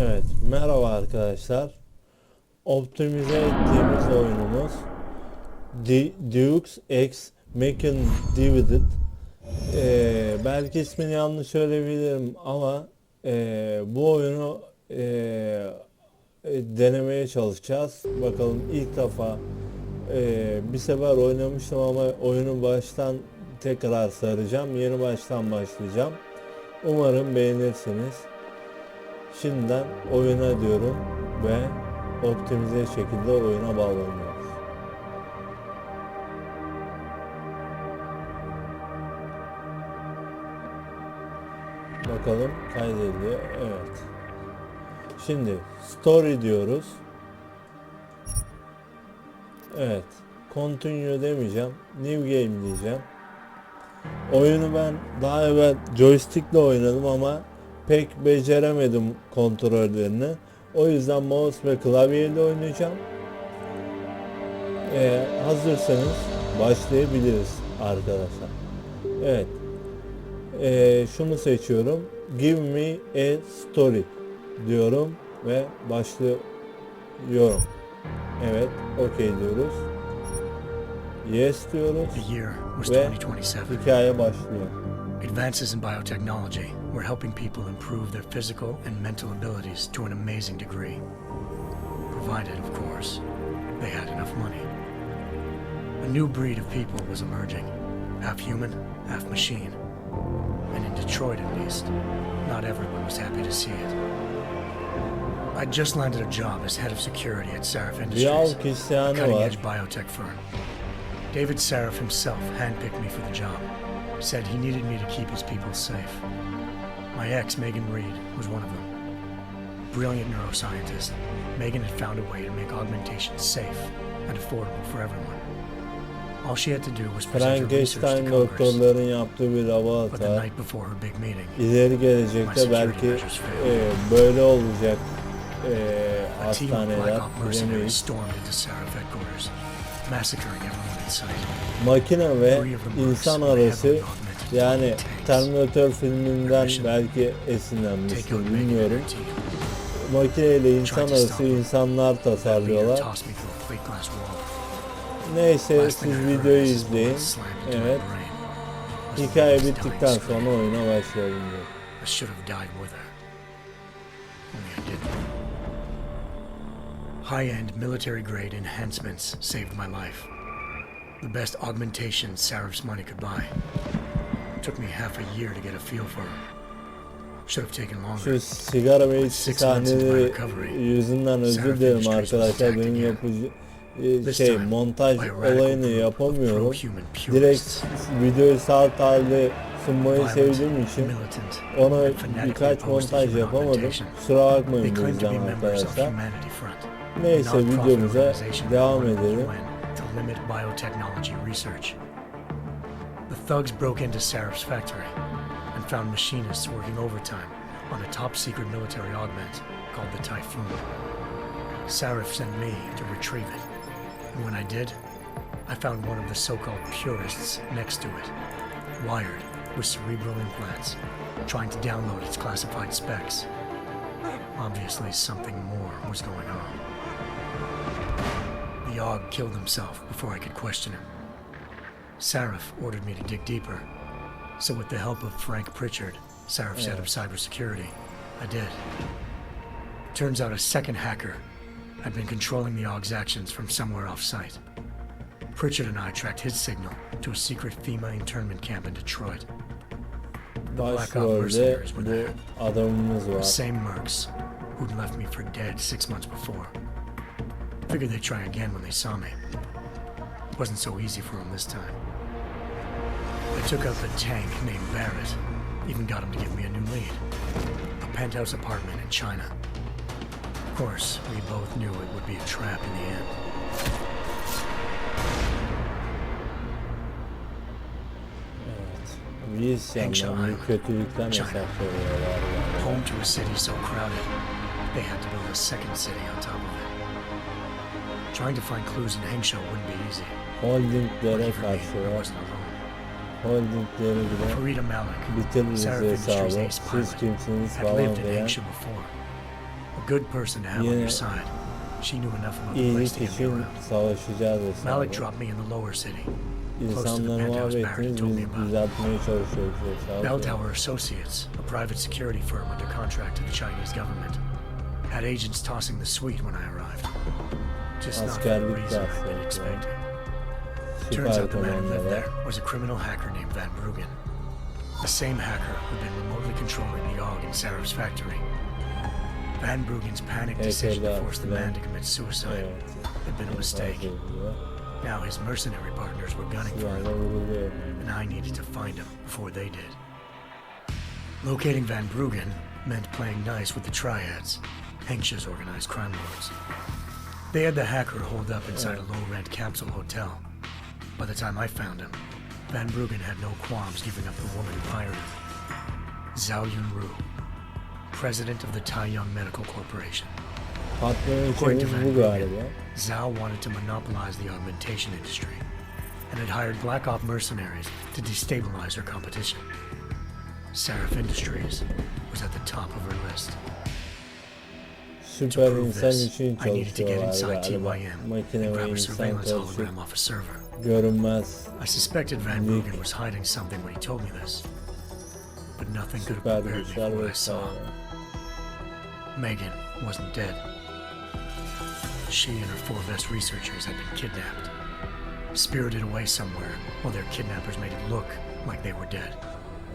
Evet, merhaba arkadaşlar. Optimize ettiğimiz oyunumuz Deus Ex Machina Divided. Belki ismini yanlış söyleyebilirim ama bu oyunu denemeye çalışacağız. Bakalım, ilk defa bir sefer oynamıştım ama oyunu baştan tekrar saracağım. Yeni baştan başlayacağım. Umarım beğenirsiniz. Şimdiden oyuna diyorum ve optimize şekilde oyuna bağlanıyoruz. Bakalım kaydediliyor. Evet. Şimdi story diyoruz. Evet. Continue demeyeceğim. New game diyeceğim. Oyunu ben daha evvel joystickle oynadım ama pek beceremedim kontrollerini. O yüzden mouse ve klavyeyle oynayacağım. Hazırsanız başlayabiliriz arkadaşlar. Evet. Şunu seçiyorum. Give me a story diyorum ve başlıyorum. Evet, okey diyoruz. Yes diyoruz ve hikaye başlıyor. Advances in biotechnology were helping people improve their physical and mental abilities to an amazing degree. Provided, of course, they had enough money. A new breed of people was emerging, half human, half machine. And in Detroit, at least, not everyone was happy to see it. I'd just landed a job as head of security at Sarif Industries, a cutting-edge biotech firm. David Sarif himself handpicked me for the job. Said he needed me to keep his people safe. My ex, Megan Reed, was one of them. Brilliant neuroscientist, Megan had found a way to make augmentation safe and affordable for everyone. All she had to do was present her research to doktorların yaptığı bir Congress. But the avatar. night before her big meeting, İleri gelecekte belki böyle olacak a team of hastaneler black op mercenaries bilemeyiz. stormed into Sarif headquarters, massacring everyone in sight. Makine ve Three of them insan were arası, heavily augmented yani tanks. Terminator filminden Mission, belki take esinlenmiştir, out Megan and bilmiyorum. her team. Makine ile insan Tried to arası stop them. insanlar That leader tasarlıyorlar. tossed me through a plate glass wall. Neyse, Last thing I siz heard videoyu as his izleyin. bullet slammed into my Evet. brain was the Hikaye woman's bittikten dying scream. sonra oyuna başlayalım diyor. I should have died with her. Only I didn't. High-end military-grade enhancements saved my life. The best augmentation Sarif's money could buy. Took me half a year to get a feel for her. Should have taken longer. Şu sigara ve içki sahneleri yüzünden özür dilerim arkadaşlar. Benim montaj olayını yapamıyorum. Direkt videoyu sağ halde sunmayı sevdiğim için ona birkaç montaj yapamadım. Kusura bakmayın bu yüzden arkadaşlar. Neyse, videomuza devam edelim. The thugs broke into Sarif's factory and found machinists working overtime on a top-secret military augment called the Typhoon. Sarif sent me to retrieve it, and when I did, I found one of the so-called purists next to it, wired with cerebral implants, trying to download its classified specs. Obviously, something more was going on. The Aug killed himself before I could question him. Sarif ordered me to dig deeper, so with the help of Frank Pritchard, Sarif's head of cybersecurity, I did. Turns out a second hacker had been controlling the Aug's actions from somewhere off-site. Pritchard and I tracked his signal to a secret FEMA internment camp in Detroit. The black op mercenaries were there. The same mercs who'd left me for dead 6 months before. Figured they'd try again when they saw me. Wasn't so easy for them this time. I took out the tank named Barrett, even got him to give me a new lead. A penthouse apartment in China. Of course, we both knew it would be a trap in the end. İsyan'dan kötülükten hesap soruyorlar. Home to a city so crowded, they had to build a second city on top of it. Trying to find clues in Hengsha wouldn't be easy. Holdinglere karşı holdingleri bile bitiririz hesabı. Siz kimsiniz falan filan. A good person to have on your side. She knew enough about the place İyilik to get me için around. savaşacağız hesabı. Malik dropped me in the lower city, close to the İnsanları penthouse Barrett had mahvettiniz, told me biz about. düzeltmeye çalışıyoruz hesabı. Bell Tower Associates, a private security firm under contract to the Chinese government, had agents tossing the suite when I arrived. Just not for the Askerlik reason I'd been dersleri. expecting. Turns Süper out the man who lived komandolar. there was a criminal hacker named Van Bruggen. The same hacker who'd been remotely controlling the AUG in Sarah's factory. Van Bruggen's panicked decision to force the man to commit suicide had been a mistake. Now his mercenary partners were gunning for him, and I needed to find him before they did. Locating Van Bruggen meant playing nice with the triads, anxious organized crime lords. They had the hacker holed up inside a low-rent capsule hotel. By the time I found him, Van Bruggen had no qualms giving up the woman who hired him. Zhao Yunru, president of the Taiyang Medical Corporation. Patronun According to şeyimiz Van bu Bruggen, galiba. Zhao wanted to monopolize the augmentation industry and had hired Black Op mercenaries to destabilize her competition. Sarif Industries was at the top of her list. Süper prove insan this, için I needed to get çalışıyorlar inside galiba. TYM Makine and ve grab a insan surveillance karışık. hologram off a server. Görünmez. I suspected Van Bruggen was hiding something when he told me this, but nothing could have Süper prepared me güçler for what I saw. vesaire. Megan wasn't dead. She and her 4 best researchers had been kidnapped, spirited away somewhere while their kidnappers made it look like they were dead.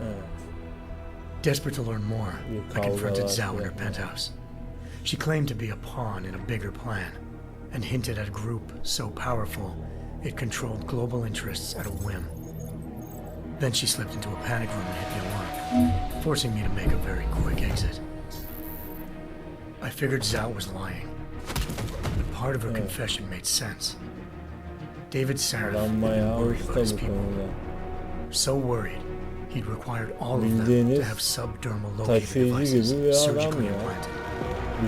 Evet. Desperate to learn more, I confronted Zhao in her Yeah. penthouse. She claimed to be a pawn in a bigger plan, and hinted at a group so powerful it controlled global interests at a whim. Then she slipped into a panic room and hit the alarm, forcing me to make a very quick exit. I figured Zhao was lying, but part of her confession made sense. David Sarif Adam had been bayağı worried usta about his bu people, konuda. so worried he'd required all of them to Bildiğiniz have subdermal locator taşıyıcı devices gibi bir adam surgically ya. implanted.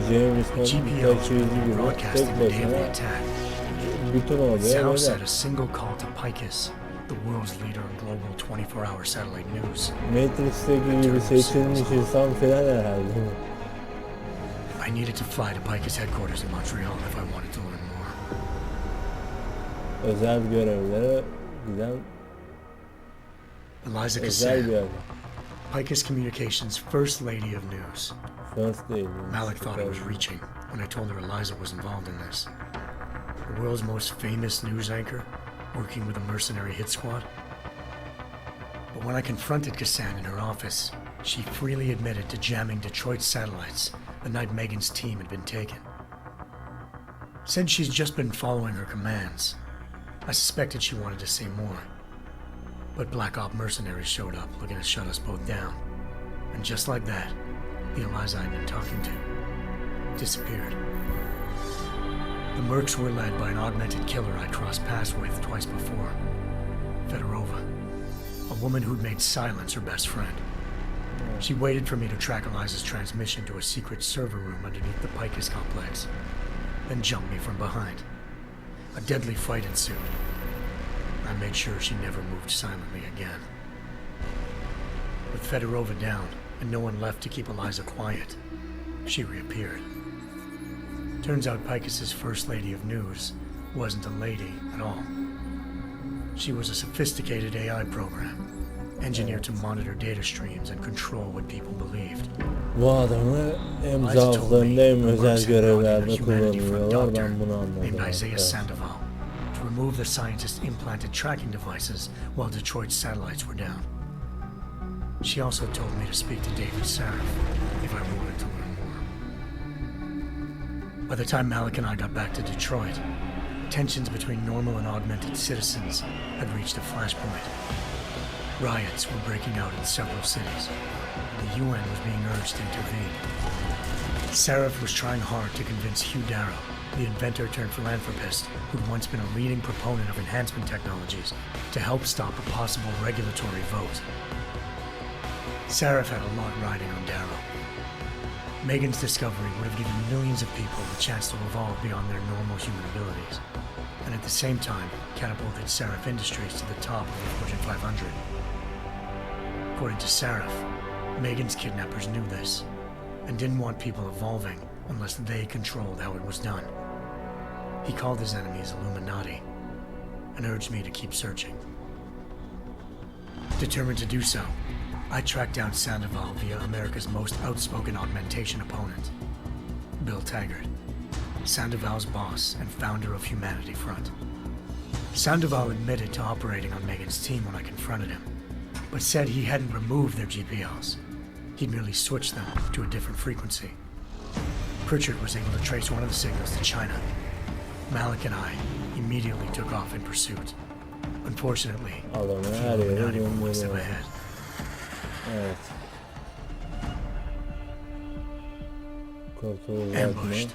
James The Bond'un GPOs taşıyıcı would be gibi broadcasting tek the day of the başına attack. bütün odaya Zhao böyle. said a single call to Picus, the world's leader in global 24-hour satellite news. Matrix'teki gibi seçilmiş insan filan herhalde. I needed to fly to Picus headquarters in Montreal if I wanted to learn more. Özel görevlere giden Eliza özel bir Kassan, adam. Picus Communications' First Lady of News. First değil. Malik thought I was reaching when I told her Eliza was involved in this. The world's most famous news anchor, working with a mercenary hit squad. But when I confronted Kassan in her office, she freely admitted to jamming Detroit's satellites the night Megan's team had been taken. Said she's just been following her commands. I suspected she wanted to say more. But Black Op mercenaries showed up looking to shut us both down. And just like that, the Eliza I'd been talking to disappeared. The Mercs were led by an augmented killer I'd crossed paths with twice before, Fedorova, a woman who'd made silence her best friend. She waited for me to track Eliza's transmission to a secret server room underneath the Picus complex, then jumped me from behind. A deadly fight ensued. I made sure she never moved silently again. With Fedorova down and no one left to keep Eliza quiet, she reappeared. Turns out Picus's First Lady of News wasn't a lady at all. She was a sophisticated AI program, engineered to monitor data streams and control what people believed. Bu adamı hem Eliza told zaaflarında me hem the özel Mercs had brought in a görevlerde humanity for a kullanıyorlar. doctor Ben bunu named anladım. Isaiah Evet. Sandoval to remove the scientist implanted tracking devices while Detroit's satellites were down. She also told me to speak to David Sarif if I wanted to learn more. By the time Malik and I got back to Detroit, tensions between normal and augmented citizens had reached a flashpoint. Riots were breaking out in several cities. The UN was being urged to intervene. Sarif was trying hard to convince Hugh Darrow, the inventor turned philanthropist who'd once been a leading proponent of enhancement technologies, to help stop a possible regulatory vote. Sarif had a lot riding on Darrow. Megan's discovery would have given millions of people the chance to evolve beyond their normal human abilities, and at the same time catapulted Sarif Industries to the top of the Fortune 500. According to Sarif, Megan's kidnappers knew this, and didn't want people evolving unless they controlled how it was done. He called his enemies Illuminati and urged me to keep searching. Determined to do so, I tracked down Sandoval via America's most outspoken augmentation opponent, Bill Taggart, Sandoval's boss and founder of Humanity Front. Sandoval admitted to operating on Megan's team when I confronted him, but said he hadn't removed their GPLs. He'd merely switched them to a different frequency. Pritchard was able to trace one of the signals to China. Malik and I immediately took off in pursuit. Unfortunately, Illuminati were one step ahead. Evet. Ambushed.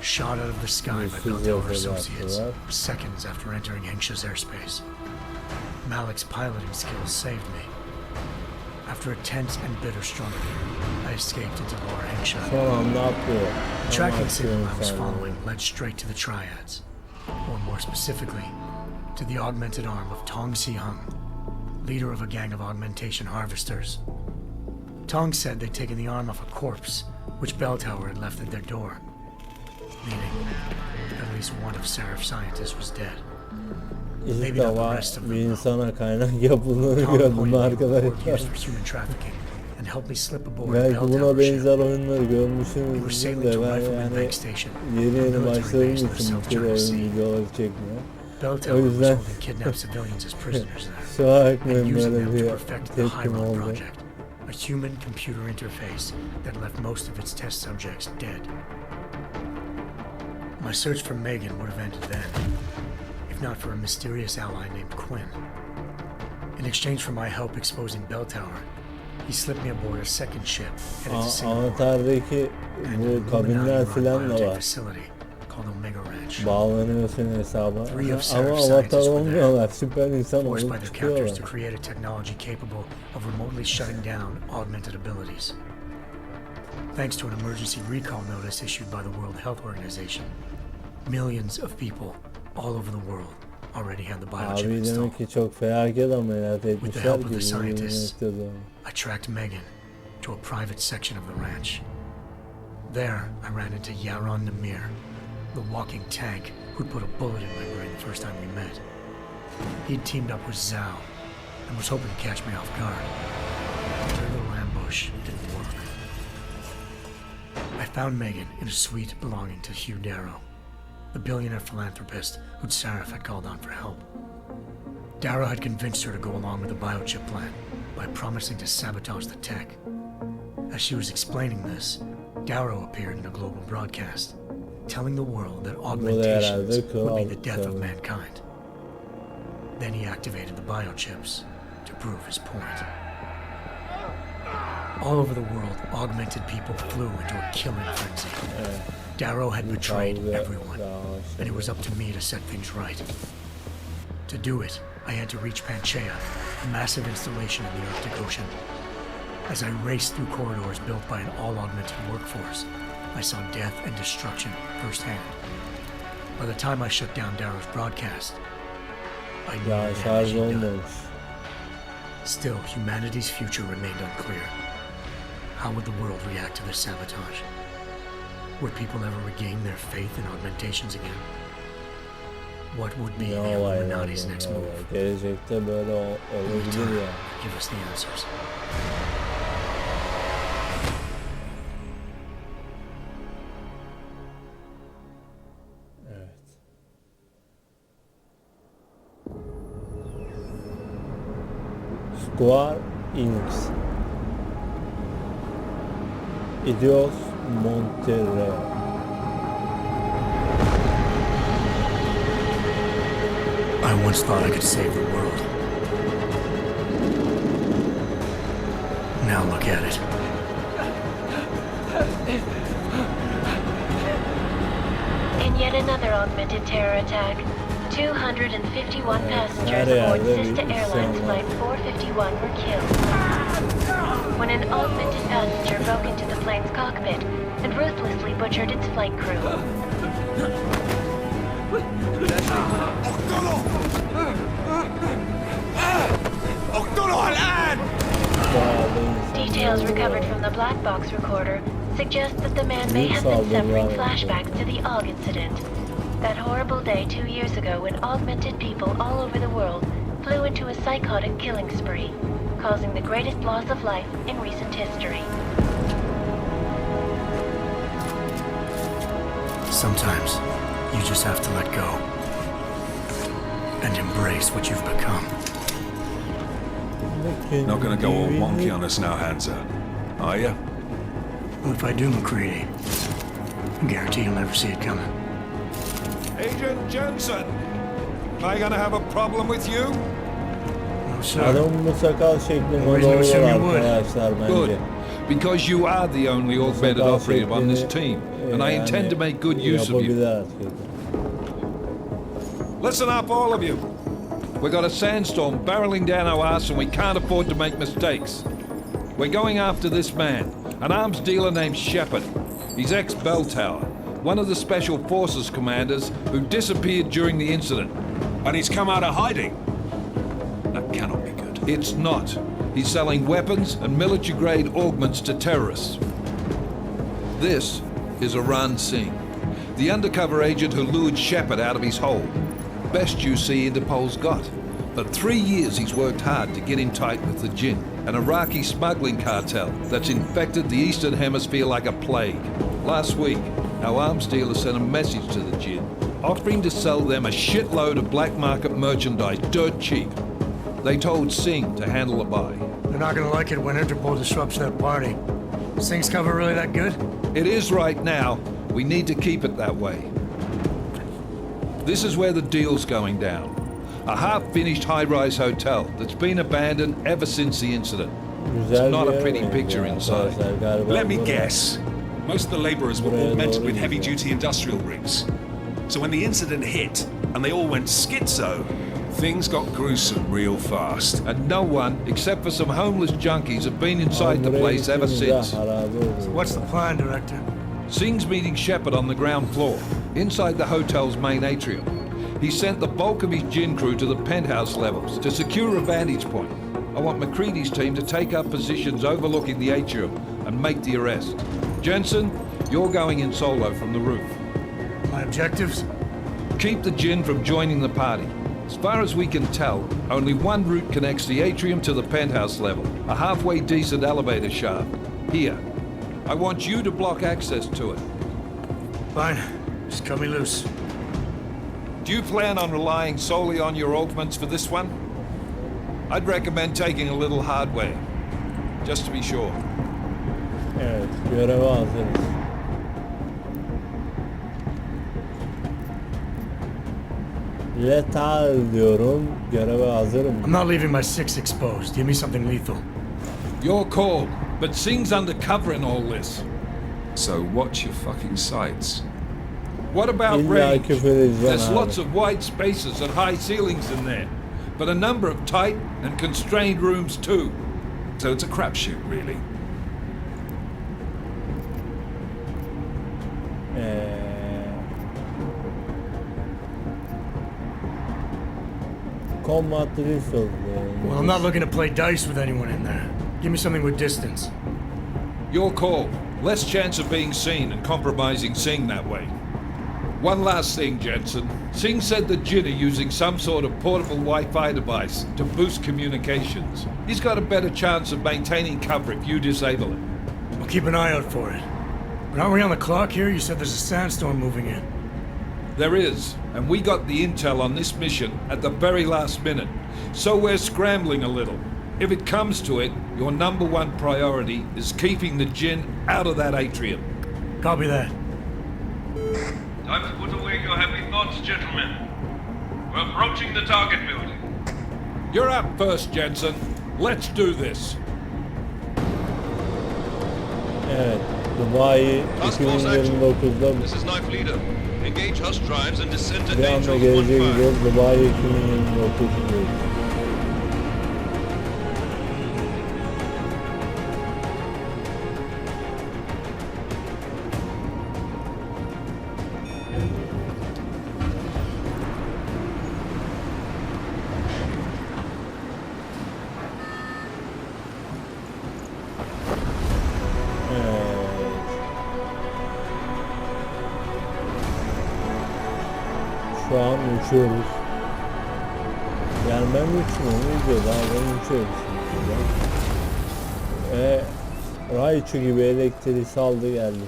Shot out of the sky by Bill Tower associates seconds after entering Hengsha's airspace. Malik's piloting skills saved me. After a tense and bitter struggle, I escaped into Lower Hengsha. The tracking signal I was following led straight to the Triads, or more specifically, to the augmented arm of Tong Si-hung, leader of a gang of augmentation harvesters. Tong said they'd taken the arm off a corpse, which Bell Tower had left at their door, meaning at least one of Seraph's scientists was dead. İlk defa bir insana kaynak yapıldığını gördüm arkadaşlar. Belki buna benzer oyunları görmüşsünüzdür de ben yani yeni başladığım için bu tür oyun videoları çekmiyor. O yüzden kusura bakmayın böyle bir tepkim oldu. A human-computer interface that left most of its test subjects dead. My search for Megan would have ended then, if not for a mysterious ally named Quinn. In exchange for my help exposing Bell Tower, he slipped me aboard a second ship headed to Singapore Anahtar'daki bu kabinler filan da var. Bağlanıyorsun hesaba. Ama avatar olmuyorlar. Süper insan olup çıkıyorlar. To create a technology capable of remotely shutting down augmented abilities. Thanks to an emergency recall notice issued by the World Health Organization, millions of people all over the world already had the biochip Abi installed. demek ki çok felaket ameliyat With the etmişler help of ki the scientists, bu I tracked Megan to a private section of the ranch. There, I ran into Yaron Namir, the walking tank who'd put a bullet in my brain the first time we met. He'd teamed up with Zhao and was hoping to catch me off guard. Their little ambush didn't work. I found Megan in a suite belonging to Hugh Darrow, the billionaire philanthropist who'd Sarif had called on for help. Darrow had convinced her to go along with the biochip plan by promising to sabotage the tech. As she was explaining this, Darrow appeared in a global broadcast, telling the world that augmentations would be the death of mankind. Then he activated the biochips to prove his point. All over the world, augmented people flew into a killing frenzy. Darrow had betrayed everyone, and it was up to me to set things right. To do it, I had to reach Panchaea, a massive installation in the Arctic Ocean. As I raced through corridors built by an all-augmented workforce, I saw death and destruction firsthand. By the time I shut down Darrow's broadcast, I knew the damage he'd done. Still, humanity's future remained unclear. How would the world react to this sabotage? Would people ever regain their faith in augmentations again? What would be the Illuminati's next move? Gelecekte böyle olabilir ya. Give us the answers. Evet. Square Enix. Deus Monterrey. I once thought I could save the world. Now look at it. In yet another augmented terror attack, 251 passengers aboard Sista Airlines Flight 451 were killed when an augmented passenger broke into the plane's cockpit and ruthlessly butchered its flight crew. Details recovered from the black box recorder suggest that the man may have been suffering flashbacks to the AUG incident. That horrible day 2 years ago when augmented people all over the world flew into a psychotic killing spree, causing the greatest loss of life in recent history. Sometimes you just have to let go and embrace what you've become. Not gonna go all wonky on us now, Hansa, are you? Well, if I do, McCready, I guarantee you'll never see it coming. Agent Jensen! Am I gonna have a problem with you? No, sir. Adamın bu sakal şekli moda olur arkadaşlar Good. bence. Because you are the only augmented operative on this team, and I intend to make good use of you. Yapabilir artık. Listen up, all of you. We got a sandstorm barreling down our ass and we can't afford to make mistakes. We're going after this man, an arms dealer named Shepard. He's ex-Bell Tower, one of the Special Forces commanders who disappeared during the incident. And he's come out of hiding. That cannot be good. It's not. He's selling weapons and military-grade augments to terrorists. This is Iran Singh, the undercover agent who lured Shepard out of his hole. Best you see Interpol's got. For 3 years he's worked hard to get in tight with the Jinn, an Iraqi smuggling cartel that's infected the Eastern Hemisphere like a plague. Last week, our arms dealer sent a message to the Jinn, offering to sell them a shitload of black market merchandise dirt cheap. They told Singh to handle the buy. They're not gonna like it when Interpol disrupts their party. Singh's cover really that good? It is right now. We need to keep it that way. This is where the deal's going down. A half-finished high-rise hotel that's been abandoned ever since the incident. Güzel not a bir pretty yer picture benziyor inside. arkadaşlar. Galiba Let me buraya- guess. Most of the laborers were Buraya augmented doğru with gidiyor. heavy-duty industrial rigs. So when the incident hit and they all went schizo, things got gruesome real fast. And no one, except for some homeless junkies, have been inside the Buraya place ever gittiğimizde since. harabe oluyor. What's the plan, Director? Singh's meeting Shepard on the ground floor, inside the hotel's main atrium. He sent the bulk of his Jinn crew to the penthouse levels to secure a vantage point. I want McCready's team to take up positions overlooking the atrium and make the arrest. Jensen, you're going in solo from the roof. My objectives? Keep the Jinn from joining the party. As far as we can tell, only one route connects the atrium to the penthouse level, a halfway decent elevator shaft. Here. I want you to block access to it. Fine. Just cut me loose. Do you plan on relying solely on your augments for this one? I'd recommend taking a little hardware, just to be sure. Evet, göreve hazırız. Lethal diyorum, göreve hazırım. I'm not leaving my six exposed. Give me something lethal. Your call, but Singh's undercover in all this. So watch your fucking sights. What about İlla range? küfür edeceğim There's abi. lots of wide spaces and high ceilings in there, but a number of tight and constrained rooms too. So it's a crapshoot, really. Combat Resource. Well, I'm not looking to play dice with anyone in there. Give me something with distance. Your call. Less chance of being seen and compromising Singh that way. One last thing, Jensen. Singh said the Jinn are using some sort of portable Wi-Fi device to boost communications. He's got a better chance of maintaining cover if you disable it. I'll keep an eye out for it. But aren't we on the clock here? You said there's a sandstorm moving in. There is, and we got the intel on this mission at the very last minute, so we're scrambling a little. If it comes to it, your number one priority is keeping the Jinn out of that atrium. Copy that. Time to put away your happy thoughts, gentlemen. We're approaching the target building. You're up first, Jensen. Let's do this. Evet, Dubai Task Force action. 2029'da This is Knife Leader. Engage hush drives and descend to bir Angel anda geleceğe 1-5. gidiyoruz. Dubai 2029'dayız. Şu an uçuyoruz. Yani ben uçmuyorum, videoda ben uçuyoruz. Raichu gibi elektriği saldı geldi.